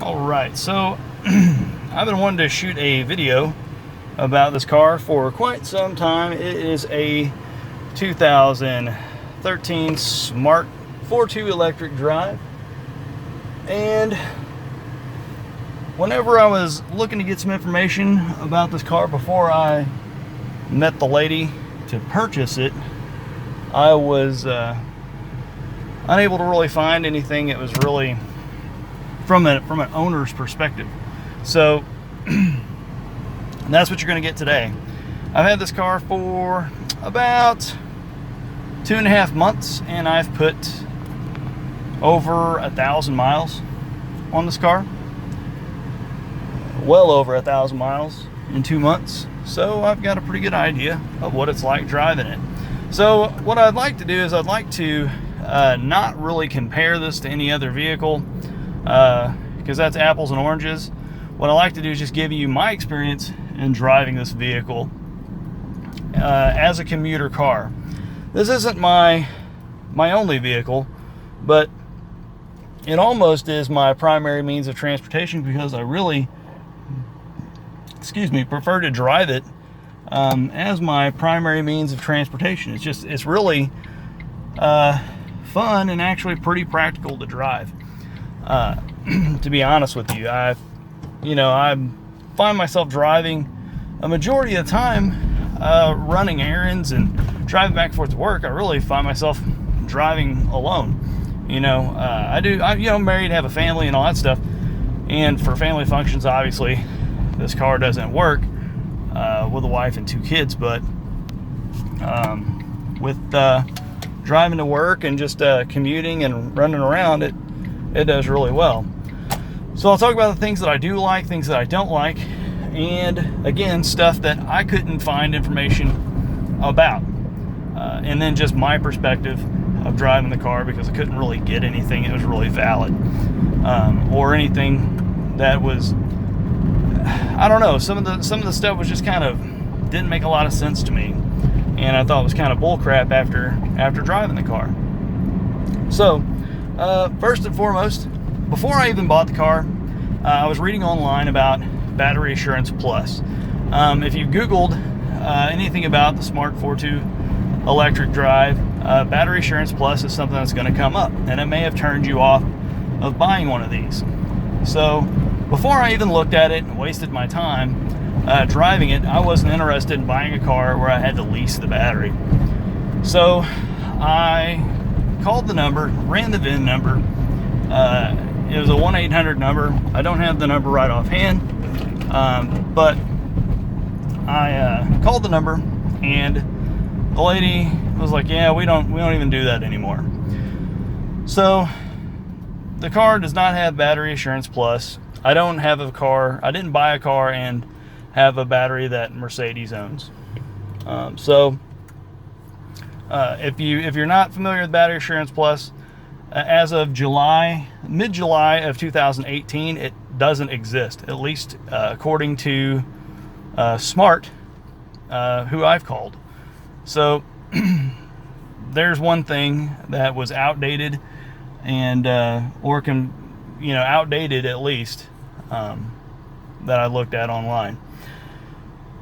Alright, so I've been wanting to shoot a video about this car for quite some time. It is a 2013 Smart 4.2 electric drive, and whenever I was looking to get some information about this car before I met the lady to purchase it, I was unable to really find anything that was really from an owner's perspective. So that's what you're going to get today. I've had this car for about 2.5 months, and I've put over 1,000 miles on this car. Well over 1,000 miles in 2 months. So I've got a pretty good idea of what it's like driving it. So what I'd like to do is I'd like to not really compare this to any other vehicle, because that's apples and oranges. What I like to do is just give you my experience in driving this vehicle as a commuter car. This isn't my only vehicle, but it almost is my primary means of transportation, because I really, prefer to drive it as my primary means of transportation. It's really fun and actually pretty practical to drive. To be honest with you, I find myself driving a majority of the time, running errands and driving back and forth to work. I really find myself driving alone. I'm married, have a family and all that stuff, and for family functions, obviously this car doesn't work with a wife and 2 kids, but with driving to work and just commuting and running around, it does really well. So I'll talk about the things that I do like, things that I don't like, and again, stuff that I couldn't find information about, and then just my perspective of driving the car, because I couldn't really get anything that was really valid, or anything that was, I don't know, some of the stuff was just kind of didn't make a lot of sense to me, and I thought it was kind of bullcrap after driving the car. So first and foremost, before I even bought the car, I was reading online about Battery Assurance Plus. If you Googled anything about the Smart 4.2 electric drive, Battery Assurance Plus is something that's going to come up, and it may have turned you off of buying one of these. So before I even looked at it and wasted my time driving it, I wasn't interested in buying a car where I had to lease the battery. So I called the number, ran the VIN number. It was a 1-800 number. I don't have the number right offhand, but I called the number, and the lady was like, "Yeah, we don't even do that anymore." So the car does not have Battery Assurance Plus. I don't have a car. I didn't buy a car and have a battery that Mercedes owns. If you're not familiar with Battery Assurance Plus, as of mid-July of 2018, it doesn't exist, at least according to Smart, who I've called. So there's one thing that was outdated, and outdated at least, that I looked at online.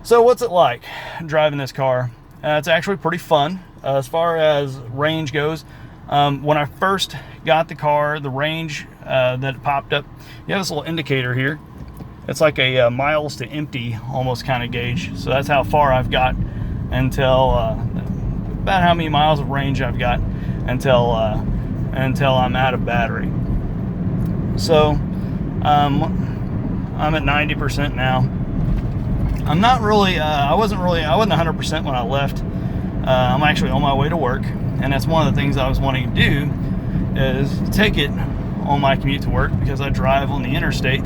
So what's it like driving this car? It's actually pretty fun as far as range goes. When I first got the car, the range that popped up, you have this little indicator here. It's like a miles to empty almost kind of gauge. So that's how far I've got until about how many miles of range I've got until I'm out of battery. So I'm at 90% now. I'm not really, I wasn't 100% when I left. I'm actually on my way to work, and that's one of the things I was wanting to do, is take it on my commute to work, because I drive on the interstate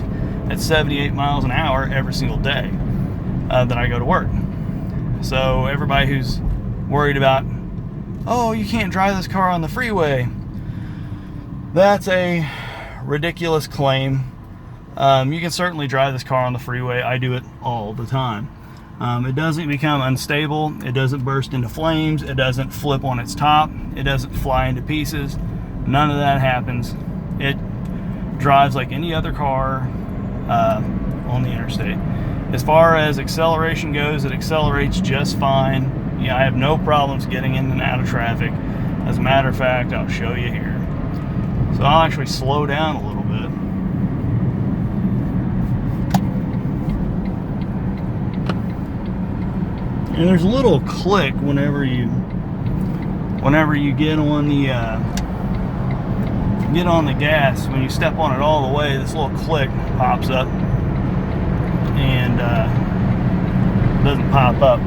at 78 miles an hour every single day that I go to work. So everybody who's worried about, oh, you can't drive this car on the freeway, that's a ridiculous claim. You can certainly drive this car on the freeway. I do it all the time. It doesn't become unstable. It doesn't burst into flames. It doesn't flip on its top. It doesn't fly into pieces. None of that happens. It drives like any other car on the interstate. As far as acceleration goes, it accelerates just fine. Yeah, I have no problems getting in and out of traffic. As a matter of fact, I'll show you here. So I'll actually slow down a little bit. And there's a little click whenever you get on the gas. When you step on it all the way, this little click pops up, and it doesn't pop up,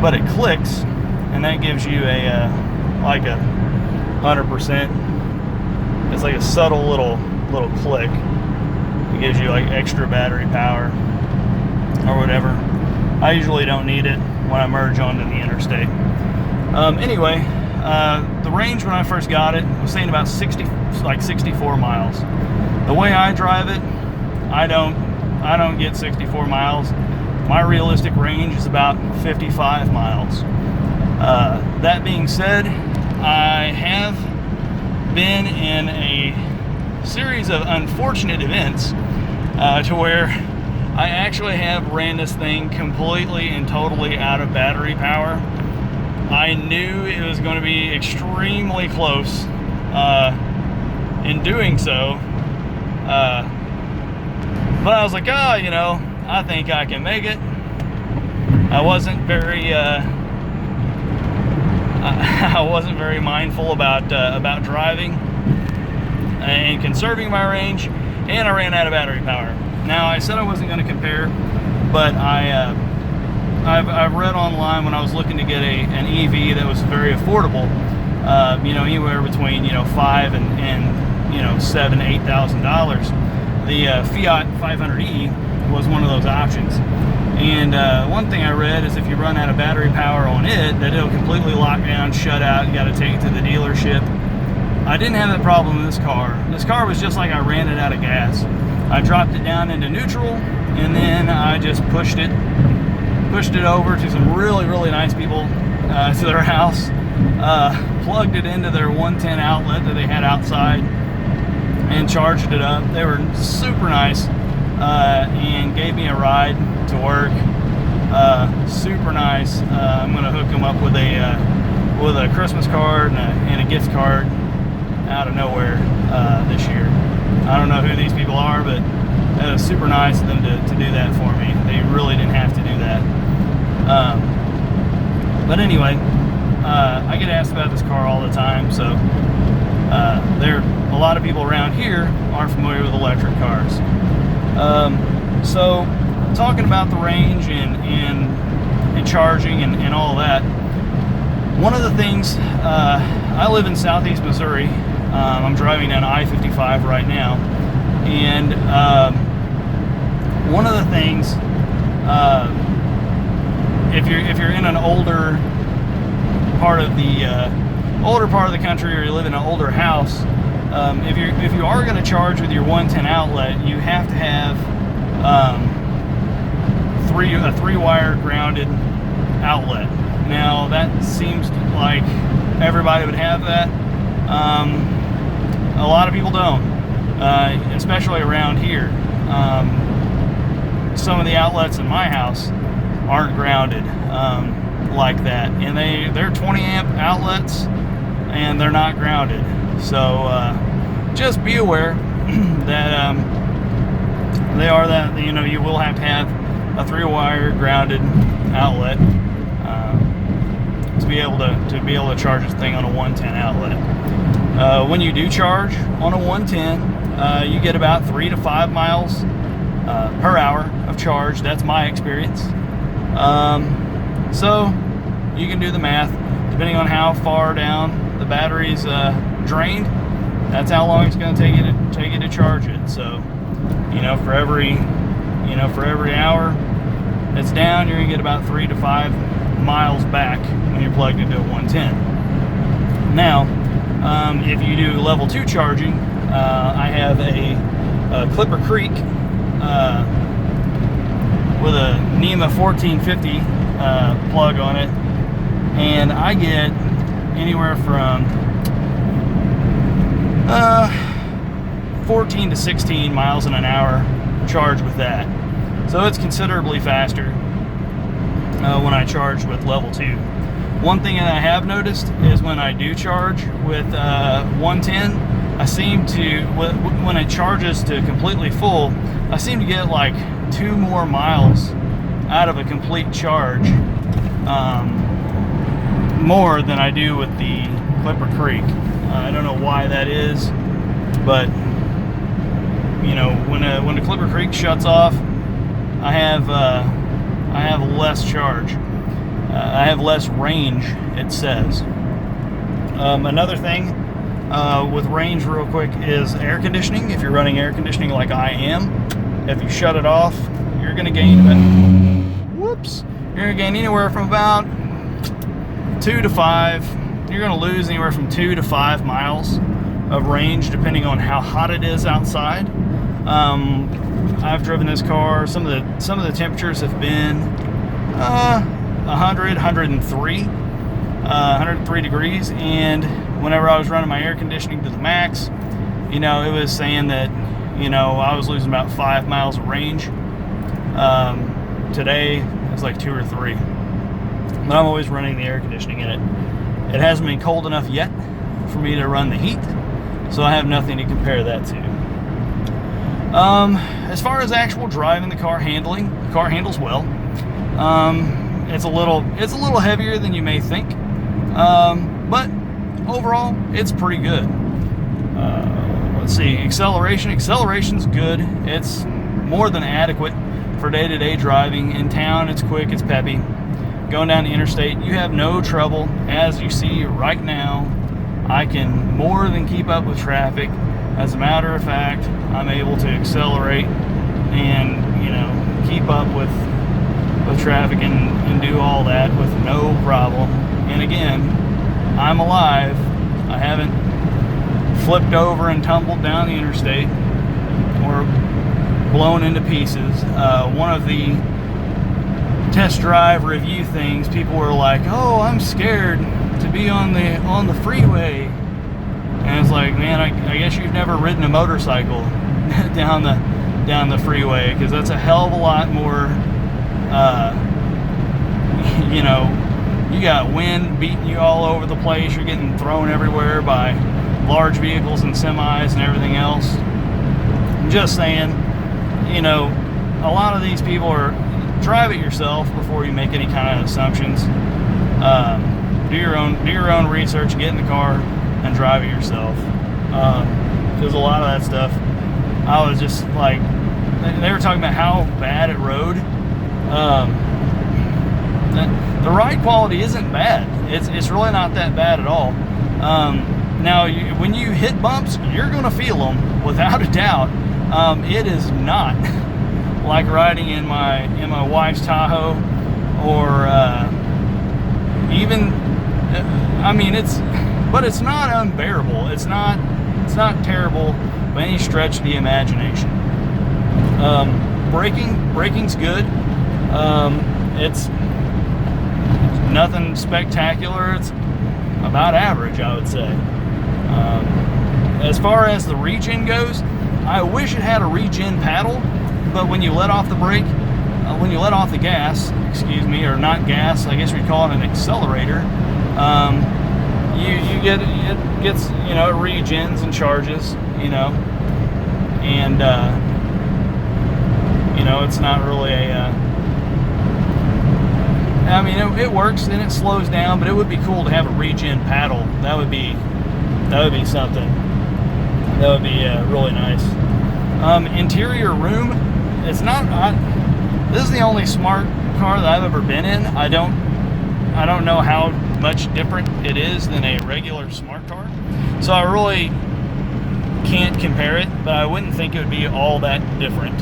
but it clicks, and that gives you a like a 100%. It's like a subtle little click. It gives you like extra battery power or whatever. I usually don't need it when I merge onto the interstate. Anyway, the range when I first got it was saying about 64 miles. The way I drive it, I don't get 64 miles. My realistic range is about 55 miles. That being said, I have been in a series of unfortunate events to where I actually have ran this thing completely and totally out of battery power. I knew it was going to be extremely close in doing so, but I was like, you know, I think I can make it. I wasn't very mindful about driving and conserving my range, and I ran out of battery power. Now, I said I wasn't going to compare, but I've read online when I was looking to get an EV that was very affordable, you know, anywhere between, you know, $5,000 and you know, $7,000 to $8,000. The Fiat 500e was one of those options. And one thing I read is if you run out of battery power on it, that it'll completely lock down, shut out. You got to take it to the dealership. I didn't have that problem in this car. This car was just like I ran it out of gas. I dropped it down into neutral, and then I just pushed it over to some really, really nice people to their house, plugged it into their 110 outlet that they had outside, and charged it up. They were super nice and gave me a ride to work. Super nice. I'm gonna hook them up with a Christmas card and a gift card out of nowhere this year. I don't know who these people are, but it was super nice of them to do that for me. They really didn't have to do that. But anyway, I get asked about this car all the time, so a lot of people around here aren't familiar with electric cars. So talking about the range and charging and all that, one of the things, I live in southeast Missouri. I'm driving down I-55 right now, and one of the things, if you're in an older part of the country, or you live in an older house, if you are going to charge with your 110 outlet, you have to have a three-wire grounded outlet. Now that seems like everybody would have that. A lot of people don't, especially around here. Some of the outlets in my house aren't grounded like that, and they're 20 amp outlets, and they're not grounded. So just be aware that they are that, you know, you will have to have a three-wire grounded outlet to be able to charge this thing on a 110 outlet. When you do charge on a 110, you get about 3 to 5 miles per hour of charge. That's my experience. So you can do the math. Depending on how far down the battery's drained, that's how long it's going to take you to charge it. So, you know, for every hour it's down, you're going to get about 3 to 5 miles back when you're plugged into a 110. Now, if you do level 2 charging, I have a Clipper Creek with a NEMA 1450 plug on it, and I get anywhere from 14 to 16 miles an hour charge with that. So it's considerably faster when I charge with level 2. One thing that I have noticed is when I do charge with 110, I seem to, when it charges to completely full, I seem to get like 2 more miles out of a complete charge, more than I do with the Clipper Creek. I don't know why that is, but you know, when the Clipper Creek shuts off, I have less charge. I have less range, it says. Another thing with range real quick is air conditioning. If you're running air conditioning like I am, if you shut it off, you're going to gain you're going to gain anywhere from about 2 to 5. You're going to lose anywhere from 2 to 5 miles of range depending on how hot it is outside. I've driven this car, some of the temperatures have been 103 degrees, and whenever I was running my air conditioning to the max, you know, it was saying that, you know, I was losing about 5 miles of range. Today it's like 2 or 3, but I'm always running the air conditioning in it. It hasn't been cold enough yet for me to run the heat, so I have nothing to compare that to. As far as actual driving the car handling, the car handles well. It's a little heavier than you may think, but overall it's pretty good. Let's see, acceleration's good. It's more than adequate for day-to-day driving. In town, it's quick, it's peppy. Going down the interstate, you have no trouble. As you see right now, I can more than keep up with traffic. As a matter of fact, I'm able to accelerate and, you know, keep up with traffic and do all that with no problem. And again, I'm alive. I haven't flipped over and tumbled down the interstate or blown into pieces. One of the test drive review things, people were like, "Oh, I'm scared to be on the freeway," and it's like, man, I guess you've never ridden a motorcycle down the freeway, because that's a hell of a lot more. You know, you got wind beating you all over the place. You're getting thrown everywhere by large vehicles and semis and everything else. I'm just saying, you know, a lot of these people are, drive it yourself before you make any kind of assumptions. Do your own research, get in the car and drive it yourself. There's a lot of that stuff. I was just like, they were talking about how bad it rode. The ride quality isn't bad. It's really not that bad at all. Now, when you hit bumps, you're going to feel them without a doubt. It is not like riding in my wife's Tahoe, or even, I mean, it's not unbearable. It's not terrible by any stretch of the imagination. Braking's good. It's nothing spectacular. It's about average, I would say. As far as the regen goes, I wish it had a regen paddle, but when you let off the brake, when you let off the gas, excuse me, or not gas, I guess we'd call it an accelerator, you get, it gets, you know, it regens and charges, you know, and you know, it's not really a I mean, it works and it slows down, but it would be cool to have a regen paddle. That would be something. That would be really nice. Interior room, it's not. This is the only smart car that I've ever been in. I don't know how much different it is than a regular smart car, so I really can't compare it. But I wouldn't think it would be all that different.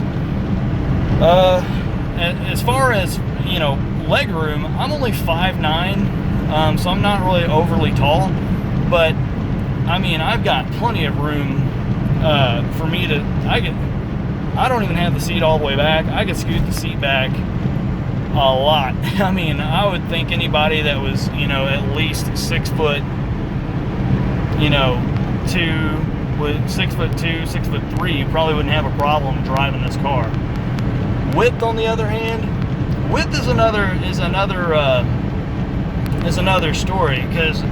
As far as, you know, leg room, I'm only 5'9", so I'm not really overly tall, but I mean, I've got plenty of room for me to, I don't even have the seat all the way back. I could scoot the seat back a lot. I mean, I would think anybody that was, you know, at least 6 foot, you know, 2 with 6'2", 6'3", you probably wouldn't have a problem driving this car. Width, on the other hand, width is another story, because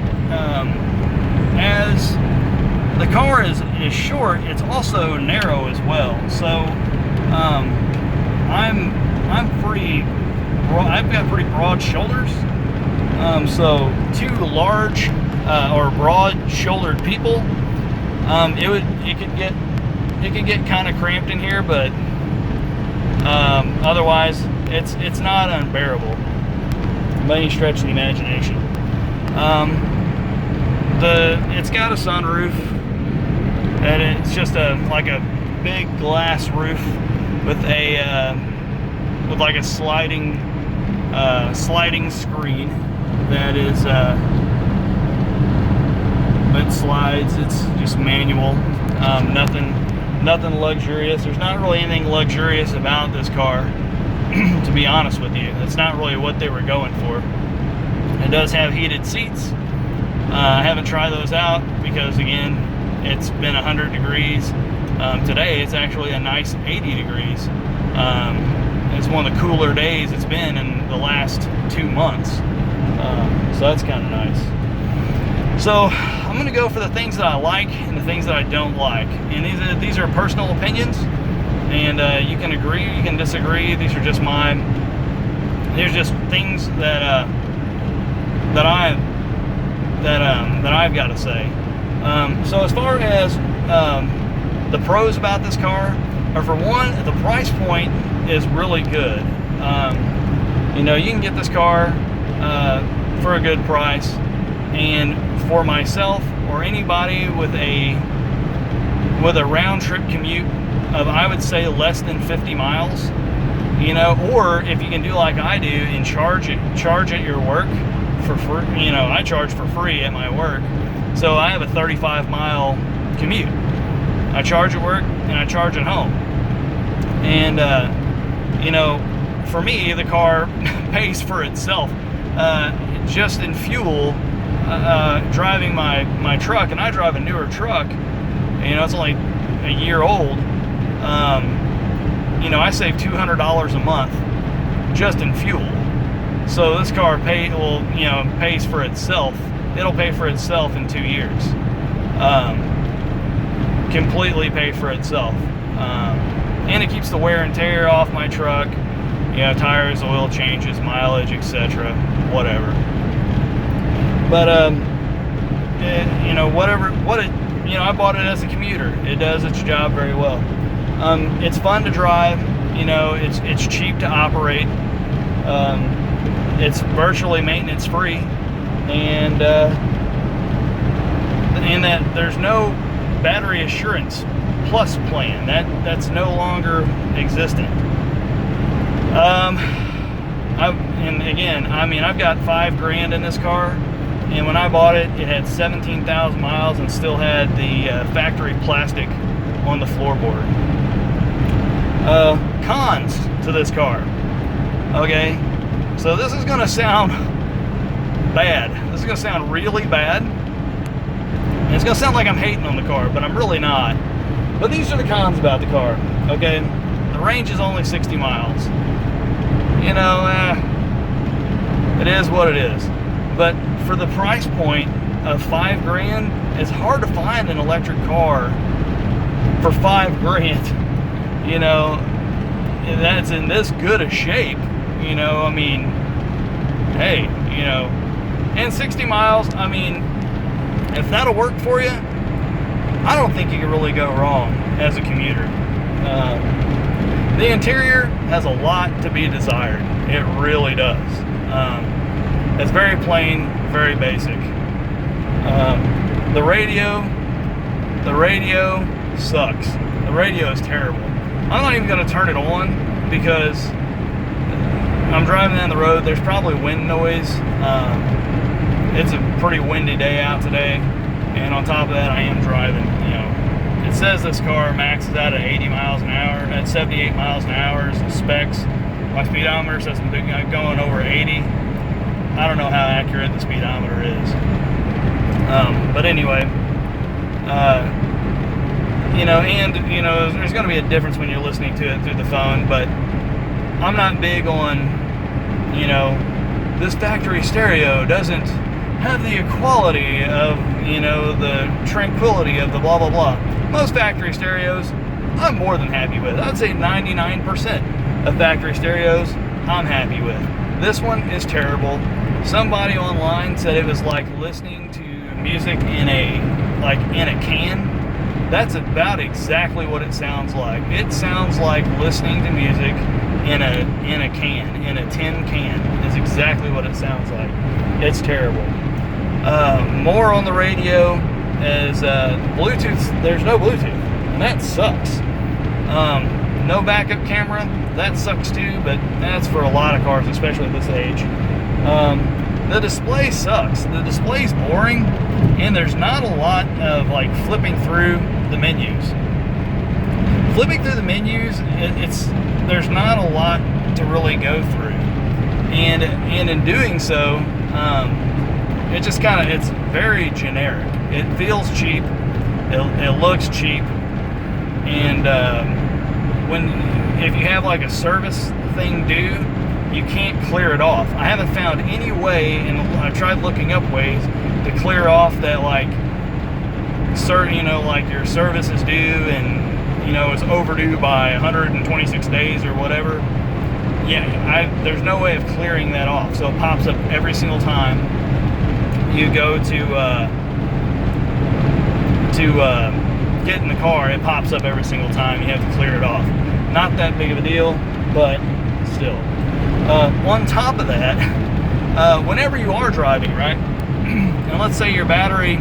as the car is short, it's also narrow as well. So I've got pretty broad shoulders. So two large or broad-shouldered people, it could get kind of cramped in here, but otherwise it's not unbearable by any stretch of the imagination. It's got a sunroof, and it's just like a big glass roof with like a sliding screen that is it slides. It's just manual. Nothing luxurious. There's not really anything luxurious about this car, to be honest with you. That's not really what they were going for. It does have heated seats. I haven't tried those out because, again, it's been 100 degrees. Today it's actually a nice 80 degrees. It's one of the cooler days it's been in the last 2 months. So that's kind of nice. So I'm going to go for the things that I like and the things that I don't like. And these are personal opinions, and you can agree, you can disagree. These are just mine. There's just things that I've got to say. So as far as the pros about this car, are, for one, the price point is really good. You know, you can get this car for a good price, and for myself or anybody with a round trip commute of, I would say, less than 50 miles, you know, or if you can do like I do and charge at your work for free. You know, I charge for free at my work, so I have a 35-mile commute. I charge at work and I charge at home, and you know, for me, the car pays for itself just in fuel. Driving my truck, and I drive a newer truck, you know, it's only a year old. You know, I save $200 a month just in fuel. So this car pays for itself. It'll pay for itself in 2 years. Completely pay for itself. And it keeps the wear and tear off my truck. You know, tires, oil changes, mileage, etc., whatever. But you know, I bought it as a commuter. It does its job very well. It's fun to drive. You know, it's cheap to operate. It's virtually maintenance free, and that there's no battery assurance plus plan. That's no longer existent. And again, I mean, I've got $5,000 in this car. And when I bought it, it had 17,000 miles and still had the factory plastic on the floorboard. Cons to this car. Okay, so this is going to sound bad. This is going to sound really bad. And it's going to sound like I'm hating on the car, but I'm really not. But these are the cons about the car. Okay, the range is only 60 miles. You know, it is what it is. But for the price point of $5,000, it's hard to find an electric car for $5,000. You know, that's in this good a shape. You know, I mean, hey, you know, and 60 miles. I mean, if that'll work for you, I don't think you can really go wrong as a commuter. The interior has a lot to be desired. It really does. It's very plain, very basic. The radio sucks. The radio is terrible. I'm not even going to turn it on because I'm driving down the road. There's probably wind noise. It's a pretty windy day out today, and on top of that, I am driving. You know, it says this car maxes out at 80 miles an hour. At 78 miles an hour is the specs. My speedometer says I'm going over 80. I don't know how accurate the speedometer is. But anyway, there's going to be a difference when you're listening to it through the phone, but I'm not big on, this factory stereo doesn't have the equality of, the tranquility of the blah, blah, blah. Most factory stereos, I'm more than happy with. I'd say 99% of factory stereos, I'm happy with. This one is terrible. Somebody online said it was like listening to music in a can. That's about exactly what it sounds like. It sounds like listening to music in a can, in a tin can, is exactly what it sounds like. It's terrible. More on the radio is Bluetooth. There's no Bluetooth, and that sucks. No backup camera, that sucks too, but that's for a lot of cars, especially at this age. The display sucks. The display's boring, and there's not a lot of flipping through the menus. Flipping through the menus, there's not a lot to really go through, and in doing so, it just it's very generic. It feels cheap. It looks cheap, and if you have a service thing due, you can't clear it off. I haven't found any way, and I've tried looking up ways to clear off that your service is due and is overdue by 126 days or whatever. There's no way of clearing that off, so it pops up every single time you go to get in the car. It pops up every single time. You have to clear it off. Not that big of a deal, but still. On top of that, whenever you are driving, right, and let's say your battery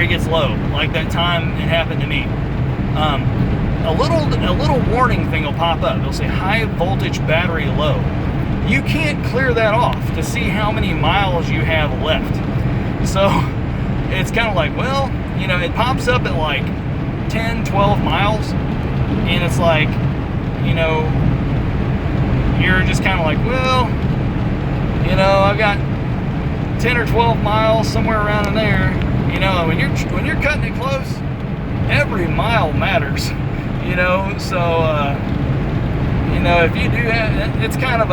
gets low, like that time it happened to me, a little warning thing will pop up. It'll say high voltage battery low. You can't clear that off to see how many miles you have left. So it's kind of it pops up at 10, 12 miles, and it's you're just kind of I've got 10 or 12 miles, somewhere around in there. When you're cutting it close, every mile matters. So if you do have, it's kind of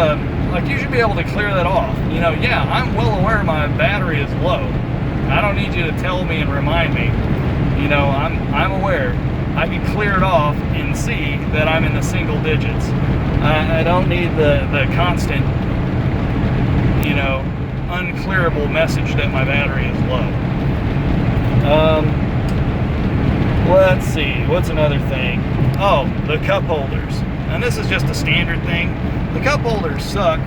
you should be able to clear that off. I'm well aware my battery is low. I don't need you to tell me and remind me. I'm aware. I can clear it off and see that I'm in the single digits. I don't need the constant, unclearable message that my battery is low. Let's see, what's another thing? Oh, the cup holders. And this is just a standard thing. The cup holders suck.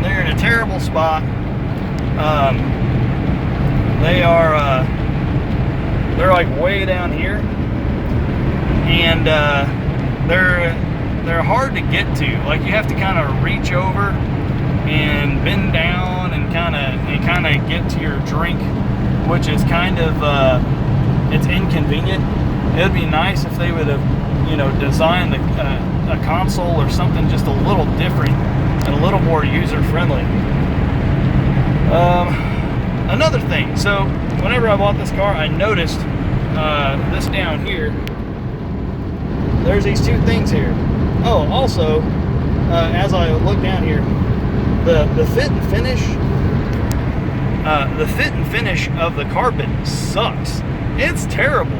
They're in a terrible spot. They're way down here, and they're hard to get to. You have to kind of reach over and bend down and kind of get to your drink, which is it's inconvenient. It'd be nice if they would have designed a console or something just a little different and a little more user friendly. Another thing, so whenever I bought this car, I noticed this down here. There's these two things here. Oh, also, as I look down here, the fit and finish of the carpet sucks. It's terrible.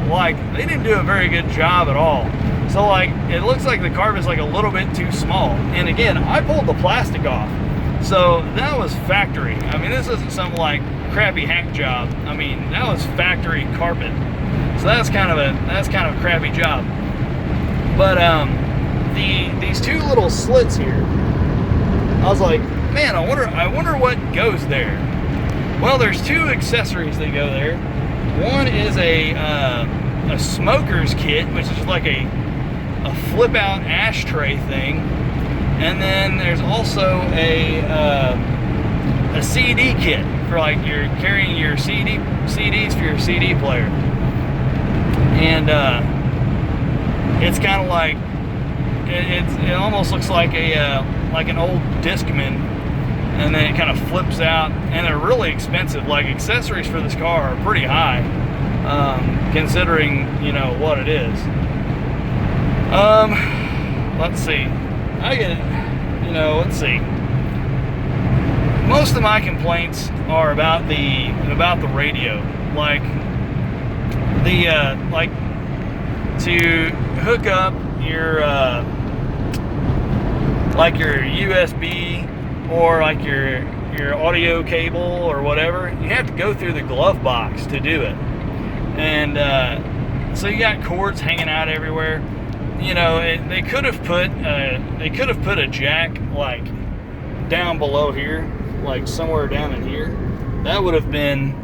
They didn't do a very good job at all. So it looks like the carpet's a little bit too small. And again, I pulled the plastic off, so that was factory. I mean, this isn't some crappy hack job. I mean, that was factory carpet. So that's kind of a crappy job. But these two little slits here, I was like, man, I wonder what goes there. Well, there's two accessories that go there. One is a smoker's kit, which is a flip out ashtray thing, and then there's also a CD kit for you're carrying your CDs for your CD player. And it's kind of it almost looks like an old Discman, and then it kind of flips out, and they're really expensive. Accessories for this car are pretty high. considering, you know, what it is. Let's see. Let's see. Most of my complaints are about the radio, like to hook up your like your USB or like your audio cable or whatever. You have to go through the glove box to do it, and so you got cords hanging out everywhere. You know, they could have put a jack like down below here, like somewhere down in here. That would have been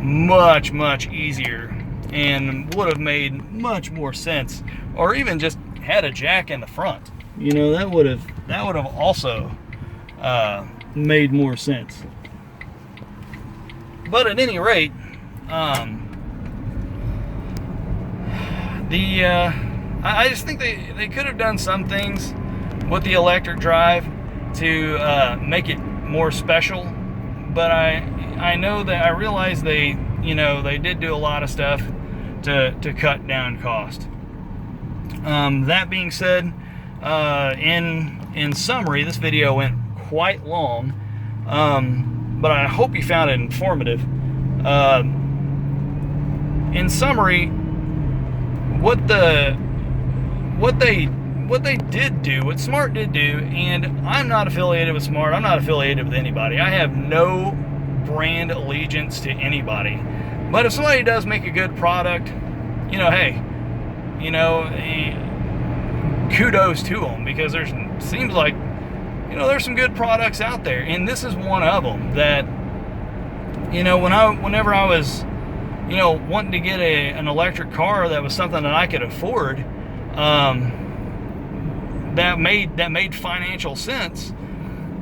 much easier and would have made much more sense. Or even just had a jack in the front. You know, that would have also made more sense. But at any rate, I just think they could have done some things with the electric drive to make it more special. But I know that I realize they did do a lot of stuff to cut down cost. That being said, in summary, this video went quite long, but I hope you found it informative. In summary, what Smart did do, and I'm not affiliated with Smart, I'm not affiliated with anybody. I have no brand allegiance to anybody. But if somebody does make a good product, you know, hey, you know, kudos to them, because seems like, you know, there's some good products out there, and this is one of them that, you know, whenever I was, you know, wanting to get an electric car that was something that I could afford, that made financial sense.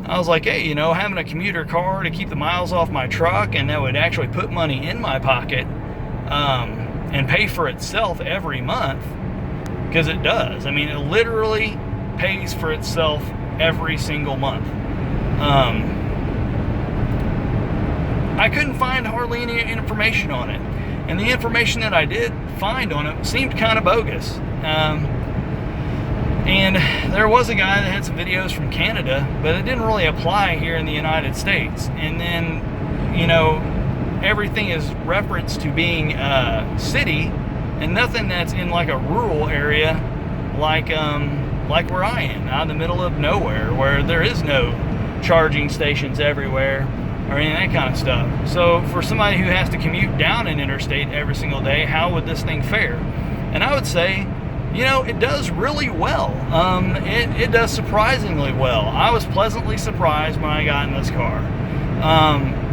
I was like, hey, you know, having a commuter car to keep the miles off my truck, and that would actually put money in my pocket, and pay for itself every month, because it does. I mean, it literally pays for itself every single month. I couldn't find hardly any information on it, and the information that I did find on it seemed kind of bogus. And there was a guy that had some videos from Canada, but it didn't really apply here in the United States. And then, you know, everything is referenced to being city, and nothing that's in like a rural area, like where I am, out in the middle of nowhere, where there is no charging stations everywhere or any of that kind of stuff. So for somebody who has to commute down an interstate every single day, how would this thing fare? And I would say, you know, it does really well. It does surprisingly well. I was pleasantly surprised when I got in this car.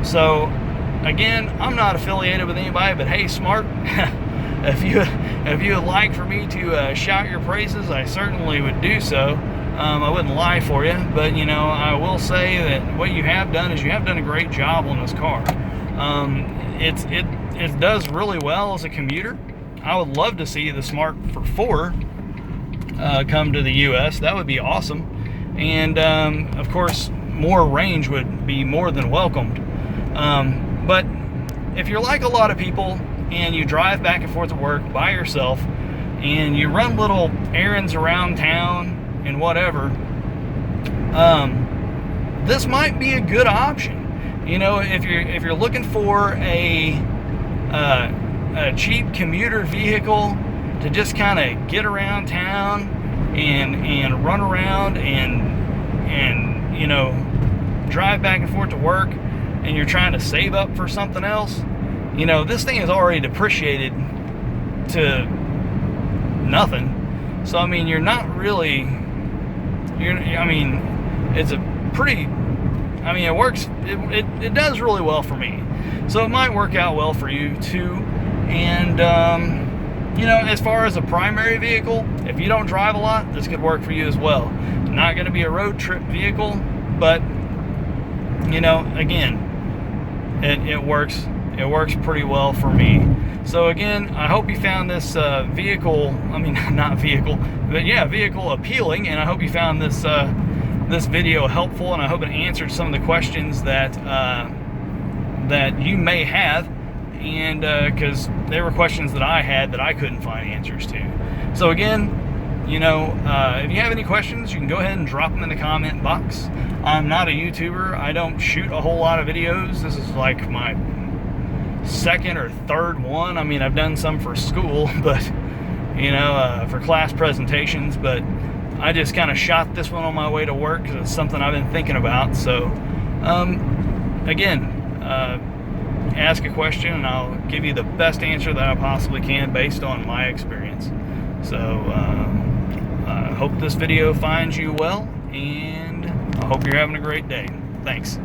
So again, I'm not affiliated with anybody, but hey, Smart, if you would like for me to shout your praises, I certainly would do so. I wouldn't lie for you, but you know, I will say that what you have done is you have done a great job on this car. It does really well as a commuter. I would love to see the Smart for 4 come to the US. That would be awesome. And of course, more range would be more than welcomed. But if you're like a lot of people and you drive back and forth to work by yourself and you run little errands around town and whatever, this might be a good option. You know, if you're looking for a cheap commuter vehicle to just kind of get around town and run around and you know, drive back and forth to work, and you're trying to save up for something else, you know, this thing is already depreciated to nothing. So I mean, you're not really, I mean, it's a pretty, I mean, it works, it does really well for me. So it might work out well for you too. And you know, as far as a primary vehicle, if you don't drive a lot, this could work for you as well. Not going to be a road trip vehicle, but you know, again, it works pretty well for me. So again, I hope you found this vehicle appealing, and I hope you found this this video helpful, and I hope it answered some of the questions that that you may have. and because they were questions that I had that I couldn't find answers to. So again, you know, if you have any questions, you can go ahead and drop them in the comment box. I'm not a YouTuber. I don't shoot a whole lot of videos. This is like my second or third one. I mean, I've done some for school, but you know, for class presentations, but I just kind of shot this one on my way to work because it's something I've been thinking about. So again, ask a question and I'll give you the best answer that I possibly can based on my experience. So I hope this video finds you well, and I hope you're having a great day. Thanks.